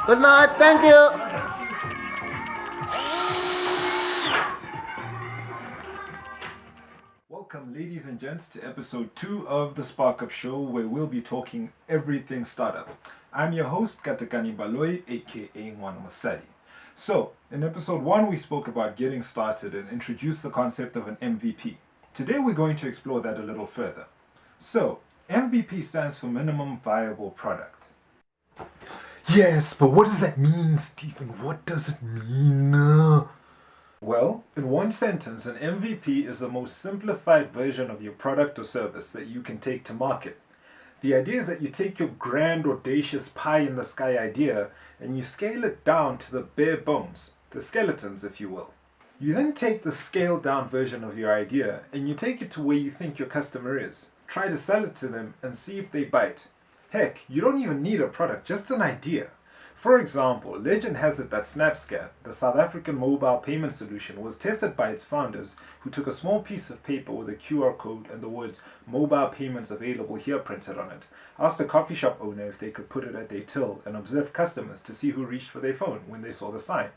Good night. Thank you. Welcome, ladies and gents, to episode 2 of the Spark Up Show, where we'll be talking everything startup. I'm your host, Katakani Baloy, aka Ngwana Mosadi. So, in episode 1, we spoke about getting started and introduced the concept of an MVP. Today, we're going to explore that a little further. So, MVP stands for Minimum Viable Product. Yes, but what does that mean, Stephen? What does it mean? Well, in one sentence, an MVP is the most simplified version of your product or service that you can take to market. The idea is that you take your grand, audacious, pie-in-the-sky idea and you scale it down to the bare bones, the skeletons, if you will. You then take the scaled-down version of your idea and you take it to where you think your customer is. Try to sell it to them and see if they bite. Heck, you don't even need a product, just an idea. For example, legend has it that SnapScan, the South African mobile payment solution, was tested by its founders, who took a small piece of paper with a QR code and the words "mobile payments available here" printed on it, asked a coffee shop owner if they could put it at their till, and observed customers to see who reached for their phone when they saw the sign.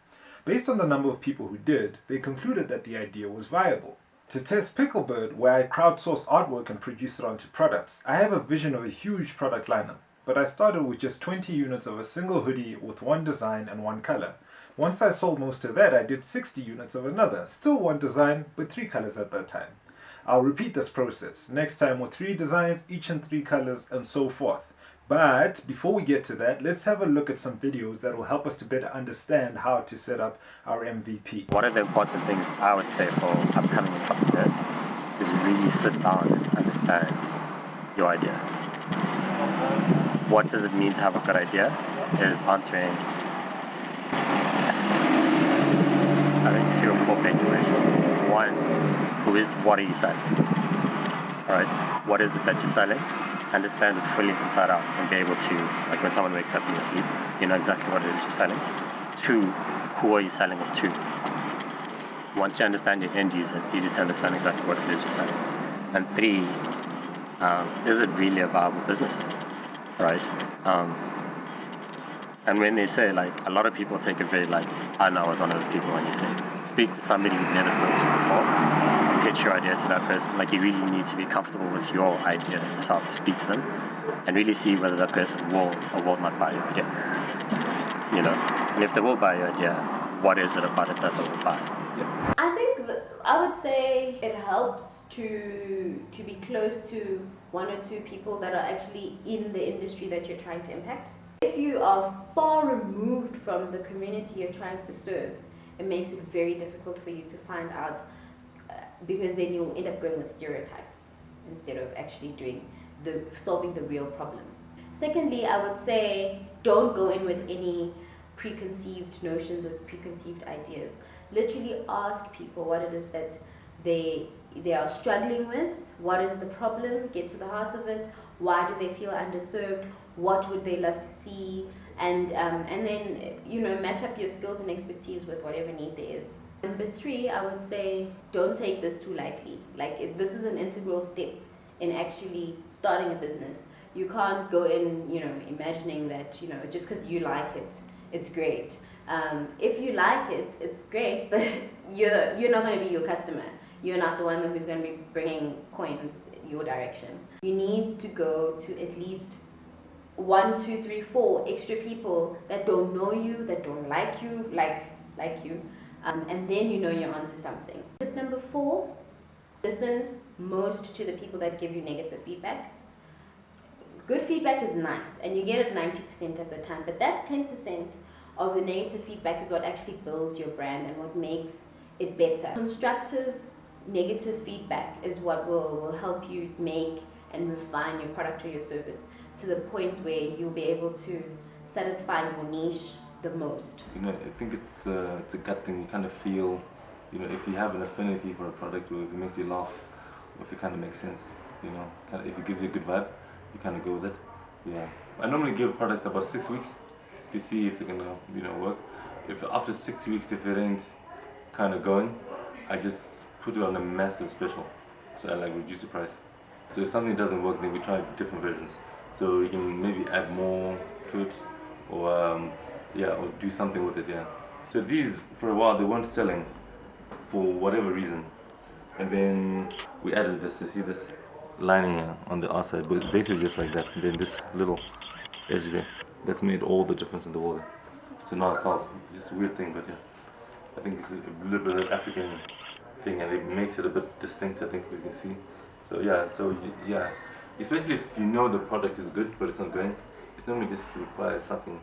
Based on the number of people who did, they concluded that the idea was viable. To test Picklebird, where I crowdsource artwork and produce it onto products, I have a vision of a huge product lineup. But I started with just 20 units of a single hoodie with one design and one color. Once I sold most of that, I did 60 units of another, still one design, but 3 colors at that time. I'll repeat this process, next time with 3 designs, each in 3 colors, and so forth. But before we get to that, let's have a look at some videos that will help us to better understand how to set up our MVP. One of the important things I would say for upcoming entrepreneurs is really sit down and understand your idea. What does it mean to have a good idea is answering, I think, 3 or 4 basic questions. One, what are you selling? Alright, what is it that you're selling? Understand it fully inside out and be able to, like when someone wakes up in your sleep, you know exactly what it is you're selling. 2, who are you selling it to? Once you understand your end user, it's easy to understand exactly what it is you're selling. And 3, is it really a viable business? Right? And when they say, like, a lot of people take it very like, I know I was one of those people when you say, speak to somebody you've never spoken to before, pitch your idea to that person. Like, you really need to be comfortable with your idea yourself to speak to them and really see whether that person will or will not buy your idea. You know? And if they will buy your idea, what is it about it that they will buy? Yeah. I think I would say it helps to be close to 1 or 2 people that are actually in the industry that you're trying to impact. If you are far removed from the community you're trying to serve, it makes it very difficult for you to find out, because then you'll end up going with stereotypes instead of actually solving the real problem. Secondly, I would say don't go in with any preconceived notions or preconceived ideas. Literally ask people what it is that they are struggling with, what is the problem, get to the heart of it, why do they feel underserved, what would they love to see, and then match up your skills and expertise with whatever need there is. Number 3, I would say don't take this too lightly. This is an integral step in actually starting a business. You can't go in, imagining that, just because you like it, it's great. If you like it, it's great, but you're not going to be your customer. You're not the one who's going to be bringing coins your direction. You need to go to at least 1, 2, 3, 4 extra people that don't know you, that don't like you, like you, and then you're onto something. Tip number 4, listen most to the people that give you negative feedback. Good feedback is nice, and you get it 90% of the time, but that 10% of the negative feedback is what actually builds your brand and what makes it better. Constructive negative feedback is what will help you make and refine your product or your service to the point where you'll be able to satisfy your niche the most. I think it's a gut thing. You kind of feel, if you have an affinity for a product, or if it makes you laugh, or if it kind of makes sense, if it gives you a good vibe, you kind of go with it. Yeah. I normally give products about 6 weeks to see if they're gonna, work. If after 6 weeks, if it ain't kind of going, I just put it on a massive special. So I reduce the price. So if something doesn't work, then we try different versions. So you can maybe add more to it, or yeah, or do something with it, yeah. So these, for a while, they weren't selling for whatever reason. And then we added this, you see this lining on the outside, but it's basically just like that. And then this little edge there, that's made all the difference in the world. So now it sounds just a weird thing, but yeah, I think it's a little bit of African thing, and it makes it a bit distinct, I think we can see. So yeah, yeah, especially if you know the product is good, but it's not going, it's normally just requires something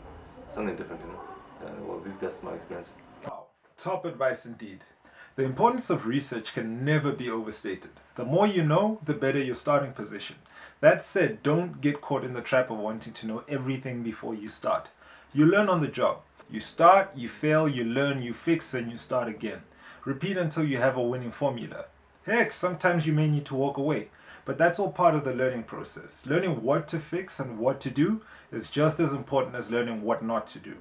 different, you know. Well, that's my experience. Wow, top advice indeed. The importance of research can never be overstated. The more you know, the better your starting position. That said, don't get caught in the trap of wanting to know everything before you start. You learn on the job. You start, you fail, you learn, you fix, and you start again. Repeat until you have a winning formula. Heck, sometimes you may need to walk away, but that's all part of the learning process. Learning what to fix and what to do is just as important as learning what not to do.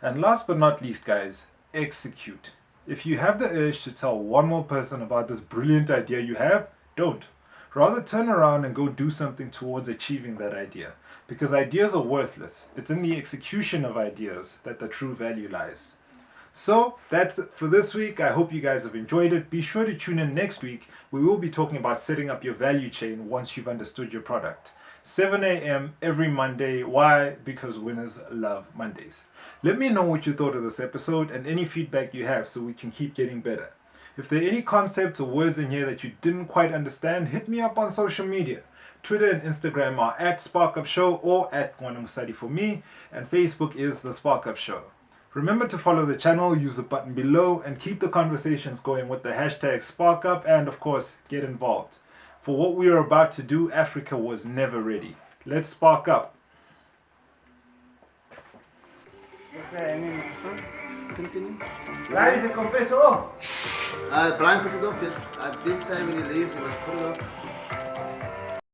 And last but not least, guys, execute. If you have the urge to tell one more person about this brilliant idea you have, don't. Rather turn around and go do something towards achieving that idea. Because ideas are worthless. It's in the execution of ideas that the true value lies. So that's it for this week. I hope you guys have enjoyed it. Be sure to tune in next week. We will be talking about setting up your value chain once you've understood your product. 7 a.m. every Monday. Why? Because winners love Mondays. Let me know what you thought of this episode and any feedback you have so we can keep getting better. If there are any concepts or words in here that you didn't quite understand, hit me up on social media. Twitter and Instagram are at SparkUp Show or at Musadi for me, and Facebook is The SparkUp Show. Remember to follow the channel, use the button below, and keep the conversations going with the hashtag SparkUp, and of course, get involved. For what we are about to do, Africa was never ready. Let's spark up. Brian, se confesó. Brian put it off, yes. I did say when he leaves, he must put it off.